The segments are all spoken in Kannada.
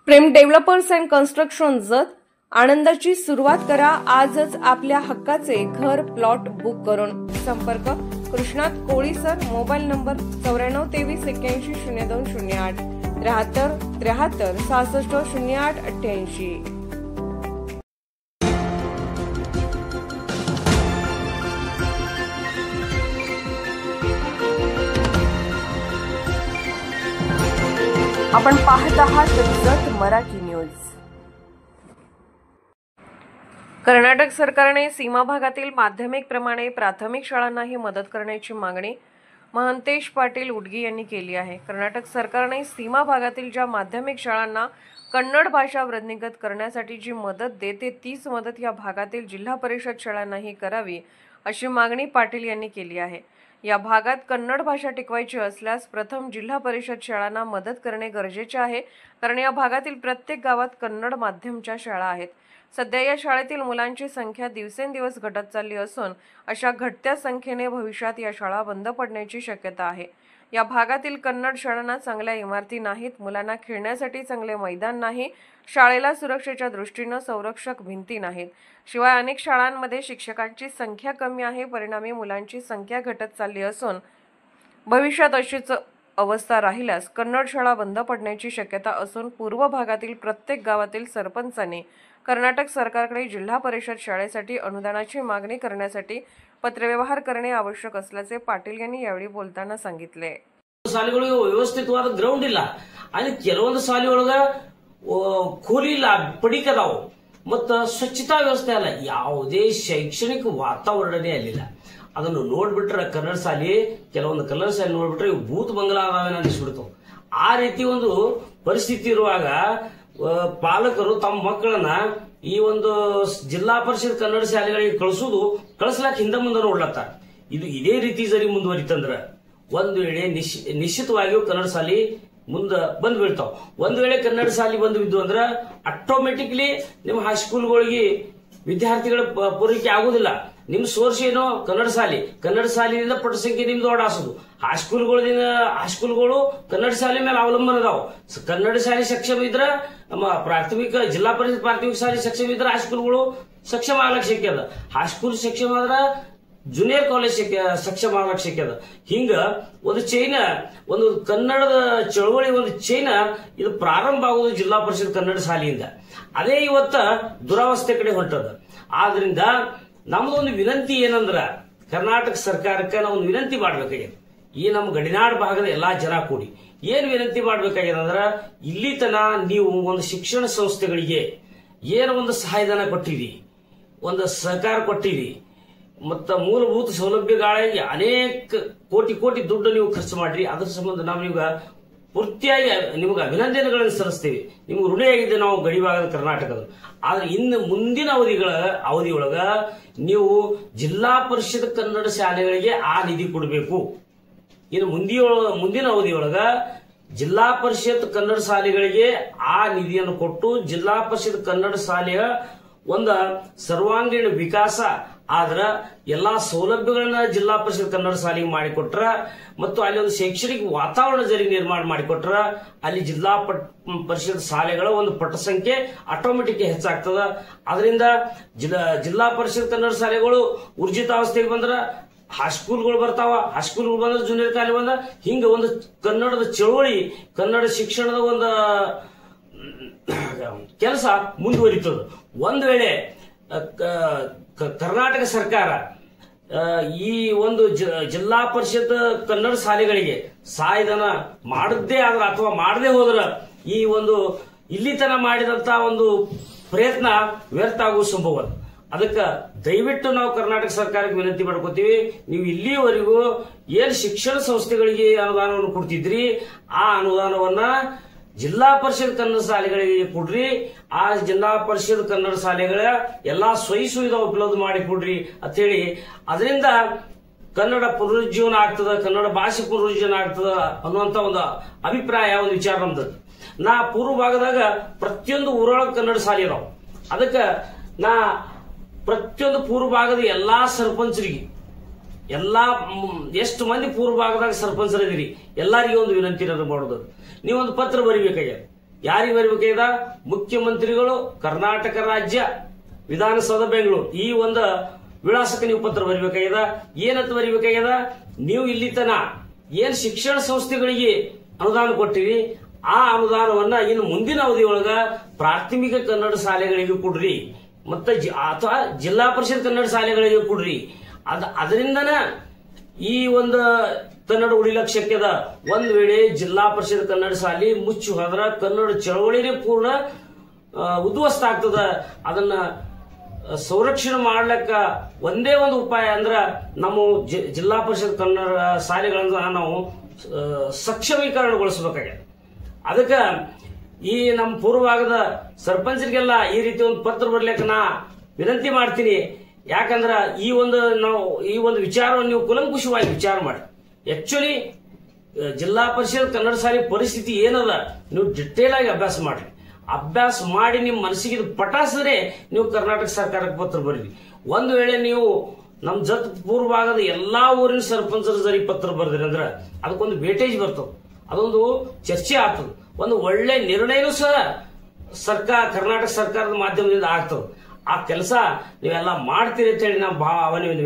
प्रेम डेव्हलपर्स अँड कन्स्ट्रक्शन जत आनंदाची सुरुवात करा आजच आपल्या हक्काचे घर प्लॉट बुक करून संपर्क कृष्णात कोळी सर मोबाईल नंबर 9423810208 73 73 66 08 88। आपण पाहत आहात जत मराठी न्यूज। कर्नाटक सरकारने सीमा भागातील माध्यमिक प्रमाणे प्राथमिक शाळांनाही मदत करण्याची मागणी महंतेश पाटील उडगी यांनी केली आहे। कर्नाटक सरकारने सीमा भागातील ज्या माध्यमिक शाळांना कन्नड भाषा वृद्धिंगत करण्यासाठी जी मदत देते तीच मदत या भागातील जिल्हा परिषद शाळांनाही करावी अशी मागणी पाटील यांनी केली आहे। या भागात कन्नड भाषा टिकवायची असल्यास प्रथम जिल्हा परिषद शाळांना मदत करणे गरजेचे आहे, कारण या भागातील प्रत्येक गावात कन्नड माध्यमच्या शाळा आहेत। सध्या या शाळेतील मुलांची संख्या दिवसेंदिवस घटत चालली असून अशा घटत्या संख्येने भविष्यात या शाळा बंद पडण्याची शक्यता आहे। या भागातील कन्नड शाळांना चांगल्या इमारती नाहीत, मुलांना खेळण्यासाठी चांगले मैदान नाही, शाळेला सुरक्षेच्या दृष्टीने संरक्षक भिंती नाहीत। शिवाय अनेक शाळांमध्ये शिक्षकांची संख्या कमी आहे, परिणामी मुलांची संख्या घटत चालली असून भविष्यात अशीच अवस्था राहिल्यास कन्नड शाळा बंद पडण्याची शक्यता असून पूर्व भागातील प्रत्येक गावातील सरपंचांनी कर्नाटक सरकारकडे जिल्हा परिषद शाळेसाठी अनुदानाची मागणी करण्यासाठी पत्रव्यवहार करणे आवश्यक असल्याचे पाटील यांनी यावेळी बोलताना सांगितले। ಶಾಲೆಗಳಿಗೆ ವ್ಯವಸ್ಥಿತವಾದ ಗ್ರೌಂಡ್ ಇಲ್ಲ, ಅಲ್ಲಿ ಕೆಲವೊಂದು ಶಾಲೆಯೊಳಗ ಖೋಲಿ ಇಲ್ಲ, ಪಡಿಕದಾವು ಮತ್ತು ಸ್ವಚ್ಛತಾ ವ್ಯವಸ್ಥೆ ಅಲ್ಲ, ಯಾವುದೇ ಶೈಕ್ಷಣಿಕ ವಾತಾವರಣನೇ ಅಲ್ಲಿಲ್ಲ। ಅದನ್ನು ನೋಡ್ಬಿಟ್ರೆ ಕನ್ನಡ ಶಾಲೆ ಕೆಲವೊಂದು ಕನ್ನಡ ಶಾಲೆ ನೋಡ್ಬಿಟ್ರೆ ಇವು ಭೂತ್ ಬಂಗಲಾ ಅದಾವೇನ ಅನಿಸ್ಬಿಡ್ತಾವ। ಆ ರೀತಿ ಒಂದು ಪರಿಸ್ಥಿತಿ ಇರುವಾಗ ಪಾಲಕರು ತಮ್ಮ ಮಕ್ಕಳನ್ನ ಈ ಒಂದು ಜಿಲ್ಲಾ ಪರಿಷತ್ ಕನ್ನಡ ಶಾಲೆಗಳಿಗೆ ಕಳಿಸ್ಲಾಕ ಹಿಂದೆ ಮುಂದೆ ನೋಡ್ಲತ್ತಾರ। ಇದೇ ರೀತಿ ಸರಿ ಮುಂದುವರಿತಂದ್ರ ಒಂದು ವೇಳೆ ನಿಶ್ಚಿತವಾಗಿಯೂ ಕನ್ನಡ ಶಾಲೆ ಮುಂದೆ ಬಂದ್ ಬೀಳ್ತಾವ। ಒಂದು ವೇಳೆ ಕನ್ನಡ ಶಾಲೆ ಬಂದು ಬಿದ್ದು ಅಂದ್ರ ಆಟೋಮೆಟಿಕ್ಲಿ ನಿಮ್ಮ ಹೈಸ್ಕೂಲ್ಗಳಿಗೆ ವಿದ್ಯಾರ್ಥಿಗಳ ಪೂರೈಕೆ ಆಗುದಿಲ್ಲ। ನಿಮ್ ಸೋರ್ಸ್ ಏನೋ ಕನ್ನಡ ಶಾಲೆಯಿಂದ ಪಟ್ಟ ಸಂಖ್ಯೆ ನಿಮ್ದು ಓಡಾಸೋದು, ಹೈಸ್ಕೂಲ್ಗಳು ಕನ್ನಡ ಶಾಲೆ ಮೇಲೆ ಅವಲಂಬನೆ ಅದಾವ। ಕನ್ನಡ ಶಾಲೆ ಸಕ್ಷಮ ಇದ್ರ ನಮ್ಮ ಪ್ರಾಥಮಿಕ ಜಿಲ್ಲಾ ಪರಿಷತ್ ಪ್ರಾಥಮಿಕ ಶಾಲೆ ಸಕ್ಷಮ ಇದ್ರ ಹೈಸ್ಕೂಲ್ಗಳು ಸಕ್ಷಮ ಆಗ್ಲಕ್ ಶಕ್ಯ ಅದ, ಹೈಸ್ಕೂಲ್ ಸಕ್ಷಮ ಆದ್ರ ಜೂನಿಯರ್ ಕಾಲೇಜ್ ಸಕ್ಷಮ ಆಗ್ಲಕ್ ಶಕ್ಯ ಅದ। ಹಿಂಗ ಒಂದು ಚೈನ, ಒಂದು ಕನ್ನಡದ ಚಳವಳಿ ಒಂದು ಚೈನ ಇದು ಪ್ರಾರಂಭ ಆಗುವುದು ಜಿಲ್ಲಾ ಪರಿಷತ್ ಕನ್ನಡ ಶಾಲೆಯಿಂದ। ಅದೇ ಇವತ್ತ ದುರಾವಸ್ಥೆ ಕಡೆ ಹೊಂಟದ। ಆದ್ರಿಂದ ನಮ್ದೊಂದು ವಿನಂತಿ ಏನಂದ್ರ ಕರ್ನಾಟಕ ಸರ್ಕಾರಕ್ಕೆ ನಾವು ಒಂದು ವಿನಂತಿ ಮಾಡ್ಬೇಕಾಗಿದೆ। ಈ ನಮ್ಮ ಗಡಿನಾಡು ಭಾಗದ ಎಲ್ಲಾ ಜನ ಕೂಡಿ ಏನ್ ವಿನಂತಿ ಮಾಡ್ಬೇಕಾಗಿದೆ ಅಂದ್ರ, ಇಲ್ಲಿ ತನ ನೀವು ಒಂದು ಶಿಕ್ಷಣ ಸಂಸ್ಥೆಗಳಿಗೆ ಏನೋ ಒಂದು ಸಹಾಯಧನ ಕೊಟ್ಟಿರಿ, ಒಂದು ಸಹಕಾರ ಕೊಟ್ಟಿರಿ, ಮತ್ತ ಮೂಲಭೂತ ಸೌಲಭ್ಯಗಳಿಗೆ ಅನೇಕ ಕೋಟಿ ದುಡ್ಡು ನೀವು ಖರ್ಚು ಮಾಡ್ರಿ। ಅದರ ಸಂಬಂಧ ನಾವು ಈಗ ಪೂರ್ತಿಯಾಗಿ ನಿಮಗೆ ಅಭಿನಂದನೆಗಳನ್ನು ಸಲ್ಲಿಸ್ತೇವೆ, ನಿಮ್ಗೆ ಋಣಿಯಾಗಿದ್ದೆ ನಾವು ಗಡಿ ಭಾಗದ ಕರ್ನಾಟಕದ। ಆದ್ರೆ ಇನ್ನು ಮುಂದಿನ ಅವಧಿಯೊಳಗ ನೀವು ಜಿಲ್ಲಾ ಪರಿಷತ್ ಕನ್ನಡ ಶಾಲೆಗಳಿಗೆ ಆ ನಿಧಿ ಕೊಡಬೇಕು। ಇನ್ನು ಮುಂದಿನ ಅವಧಿಯೊಳಗ ಜಿಲ್ಲಾ ಪರಿಷತ್ ಕನ್ನಡ ಶಾಲೆಗಳಿಗೆ ಆ ನಿಧಿಯನ್ನು ಕೊಟ್ಟು ಜಿಲ್ಲಾ ಪರಿಷತ್ ಕನ್ನಡ ಶಾಲೆಯ ಒಂದು ಸರ್ವಾಂಗೀಣ ವಿಕಾಸ ಆದ್ರ ಎಲ್ಲಾ ಸೌಲಭ್ಯಗಳನ್ನ ಜಿಲ್ಲಾ ಪರಿಷತ್ ಕನ್ನಡ ಶಾಲೆಗೆ ಮಾಡಿಕೊಟ್ರ ಮತ್ತು ಅಲ್ಲಿ ಒಂದು ಶೈಕ್ಷಣಿಕ ವಾತಾವರಣ ಜರಿ ನಿರ್ಮಾಣ ಮಾಡಿಕೊಟ್ರ ಅಲ್ಲಿ ಜಿಲ್ಲಾ ಪರಿಷತ್ ಶಾಲೆಗಳ ಒಂದು ಪಟ್ಟ ಸಂಖ್ಯೆ ಆಟೋಮೆಟಿಕ್ ಹೆಚ್ಚಾಗ್ತದ। ಅದರಿಂದ ಜಿಲ್ಲಾ ಪರಿಷತ್ ಕನ್ನಡ ಶಾಲೆಗಳು ಊರ್ಜಿತಾವಸ್ಥೆಗೆ ಬಂದ್ರ ಹೈಸ್ಕೂಲ್ಗಳು ಬರ್ತಾವ, ಹೈಸ್ಕೂಲ್ಗಳು ಬಂದ್ರೆ ಜೂನಿಯರ್ ಕಾಲೇಜ್ ಬಂದ, ಹಿಂಗ ಒಂದು ಕನ್ನಡದ ಚಳವಳಿ, ಕನ್ನಡ ಶಿಕ್ಷಣದ ಒಂದು ಕೆಲಸ ಮುಂದುವರಿತದ। ಒಂದು ವೇಳೆ ಕರ್ನಾಟಕ ಸರ್ಕಾರ ಈ ಒಂದು ಜಿಲ್ಲಾ ಪರಿಷತ್ ಕನ್ನಡ ಶಾಲೆಗಳಿಗೆ ಸಹಾಯಧನ ಮಾಡದೇ ಆದ್ರ ಅಥವಾ ಮಾಡದೆ ಹೋದ್ರ ಈ ಒಂದು ಇಲ್ಲಿ ತನ ಮಾಡಿದಂತ ಒಂದು ಪ್ರಯತ್ನ ವ್ಯರ್ಥ ಆಗುವ ಸಂಭವ। ಅದಕ್ಕೆ ದಯವಿಟ್ಟು ನಾವು ಕರ್ನಾಟಕ ಸರ್ಕಾರಕ್ಕೆ ವಿನಂತಿ ಮಾಡ್ಕೋತೀವಿ, ನೀವು ಇಲ್ಲಿಯವರೆಗೂ ಏನ್ ಶಿಕ್ಷಣ ಸಂಸ್ಥೆಗಳಿಗೆ ಅನುದಾನವನ್ನು ಕೊಡ್ತಿದ್ರಿ ಆ ಅನುದಾನವನ್ನ ಜಿಲ್ಲಾ ಪರಿಷತ್ ಕನ್ನಡ ಶಾಲೆಗಳಿಗೆ ಕೊಡ್ರಿ। ಆ ಜಿಲ್ಲಾ ಪರಿಷತ್ ಕನ್ನಡ ಶಾಲೆಗಳ ಎಲ್ಲಾ ಸ್ವಯಂ ಸುವಿಧಾ ಉಪಲಬ್ಧ ಮಾಡಿ ಕೊಡ್ರಿ ಅಂತ ಹೇಳಿ, ಅದರಿಂದ ಕನ್ನಡ ಪುನರುಜ್ಜೀವನ ಆಗ್ತದ, ಕನ್ನಡ ಭಾಷೆ ಪುನರುಜ್ಜೀವನ ಆಗ್ತದ ಅನ್ನುವಂತ ಒಂದು ಅಭಿಪ್ರಾಯ, ಒಂದು ವಿಚಾರ ನಮ್ದು। ನಾ ಪೂರ್ವ ಭಾಗದಾಗ ಪ್ರತಿಯೊಂದು ಊರೊಳಗೆ ಕನ್ನಡ ಶಾಲೆ ಇದಾವ, ಅದಕ್ಕೆ ನಾ ಪ್ರತಿಯೊಂದು ಪೂರ್ವ ಭಾಗದ ಎಲ್ಲಾ ಸರ್ಪಂಚರಿಗೆ ಎಲ್ಲಾ ಎಷ್ಟು ಮಂದಿ ಪೂರ್ವ ಭಾಗದಾಗ ಸರ್ಪಂಚರಿದ್ದೀರಿ ಎಲ್ಲರಿಗೂ ಒಂದು ವಿನಂತಿ ಮಾಡೋದು, ನೀವೊಂದು ಪತ್ರ ಬರಿಬೇಕಾಗ್ಯದ। ಯಾರಿಗೆ ಬರಬೇಕಾಗ್ಯದ? ಮುಖ್ಯಮಂತ್ರಿಗಳು, ಕರ್ನಾಟಕ ರಾಜ್ಯ, ವಿಧಾನಸೌಧ ಬೆಂಗಳೂರು. ಈ ಒಂದು ವಿಳಾಸಕ್ಕೆ ನೀವು ಪತ್ರ ಬರಬೇಕಾಗ್ಯದ. ಏನಂತ ಬರಬೇಕಾಗ್ಯದ? ನೀವು ಇಲ್ಲಿ ತನ ಏನ್ ಶಿಕ್ಷಣ ಸಂಸ್ಥೆಗಳಿಗೆ ಅನುದಾನ ಕೊಟ್ಟಿರಿ, ಆ ಅನುದಾನವನ್ನ ಇನ್ನು ಮುಂದಿನ ಅವಧಿಯೊಳಗ ಪ್ರಾಥಮಿಕ ಕನ್ನಡ ಶಾಲೆಗಳಿಗೆ ಕೊಡ್ರಿ, ಮತ್ತೆ ಅಥವಾ ಜಿಲ್ಲಾ ಪರಿಷತ್ ಕನ್ನಡ ಶಾಲೆಗಳಿಗೆ ಕೊಡ್ರಿ. ಅದರಿಂದನ ಈ ಒಂದು ಕನ್ನಡ ಉಳಿಲಕ್ಕೆ ಶಕ್ಯದ. ಒಂದ್ ವೇಳೆ ಜಿಲ್ಲಾ ಪರಿಷತ್ ಕನ್ನಡ ಶಾಲೆ ಮುಚ್ಚಿ ಹೋದ್ರ ಕನ್ನಡ ಚಳವಳಿನೇ ಪೂರ್ಣ ಉದ್ವಸ್ತ ಆಗ್ತದ. ಅದನ್ನ ಸಂರಕ್ಷಣೆ ಮಾಡ್ಲಕ್ಕ ಒಂದೇ ಒಂದು ಉಪಾಯ ಅಂದ್ರ ನಮ್ಮ ಜಿಲ್ಲಾ ಪರಿಷತ್ ಕನ್ನಡ ಶಾಲೆಗಳನ್ನ ನಾವು ಸಕ್ಷಮೀಕರಣಗೊಳಿಸಬೇಕಾಗಿದೆ. ಅದಕ್ಕ ಈ ನಮ್ಮ ಪೂರ್ವಭಾಗದ ಸರ್ಪಂಚರಿಗೆಲ್ಲ ಈ ರೀತಿ ಒಂದು ಪತ್ರ ಬರ್ಲಿಕ್ಕೆ ನಾ ವಿನಂತಿ ಮಾಡ್ತೀನಿ. ಯಾಕಂದ್ರ ಈ ಒಂದು ವಿಚಾರವನ್ನು ನೀವು ಕುಲಂಕುಷವಾಗಿ ವಿಚಾರ ಮಾಡಿ. ಆಕ್ಚುಲಿ ಜಿಲ್ಲಾ ಪರಿಷತ್ ಕನ್ನಡ ಶಾಲೆ ಪರಿಸ್ಥಿತಿ ಏನದ ನೀವು ಡಿಟೇಲ್ ಆಗಿ ಅಭ್ಯಾಸ ಮಾಡ್ರಿ. ಅಭ್ಯಾಸ ಮಾಡಿ ನಿಮ್ಮ ಮನಸ್ಸಿಗೆ ಪಟಾಸಿದ್ರೆ ನೀವು ಕರ್ನಾಟಕ ಸರ್ಕಾರಕ್ಕೆ ಪತ್ರ ಬರೀರಿ. ಒಂದು ವೇಳೆ ನೀವು ನಮ್ ಜತ್ ಪೂರ್ವಭಾಗದ ಎಲ್ಲಾ ಊರಿನ ಸರ್ಪಂಚರ ಜರಿ ಪತ್ರ ಬರ್ದಿರಿ ಅಂದ್ರ ಅದಕ್ಕೊಂದು ವೇಟೇಜ್ ಬರ್ತದ, ಅದೊಂದು ಚರ್ಚೆ ಆಗ್ತದ, ಒಂದು ಒಳ್ಳೆ ನಿರ್ಣಯನೂ ಸಹ ಕರ್ನಾಟಕ ಸರ್ಕಾರದ ಮಾಧ್ಯಮದಿಂದ ಆಗ್ತದೆ. ಆ ಕೆಲಸ ನೀವೆಲ್ಲ ಮಾಡ್ತೀರಿ ಅಂತ ಹೇಳಿ ನಾವು ಭಾವನೆಯನ್ನು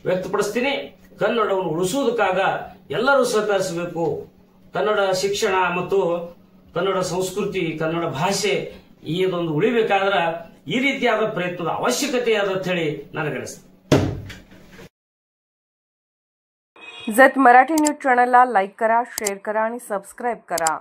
ವ್ಯಕ್ತಪಡಿಸ್ತೀನಿ. ಕನ್ನಡವನ್ನು ಉಳಿಸುವುದಕ್ಕಾಗ ಎಲ್ಲರೂ ಸಹಕರಿಸಬೇಕು. ಕನ್ನಡ ಶಿಕ್ಷಣ ಮತ್ತು ಕನ್ನಡ ಸಂಸ್ಕೃತಿ, ಕನ್ನಡ ಭಾಷೆ ಇದೊಂದು ಉಳಿಬೇಕಾದ್ರ ಈ ರೀತಿಯಾದ ಪ್ರಯತ್ನದ ಅವಶ್ಯಕತೆ ಅದ ಅಂತ ಹೇಳಿ ನನಗನ್ನಿಸ್ತದೆ. झेड मराठी न्यूज चॅनलला लाईक करा, शेअर करा आणि सबस्क्राईब करा.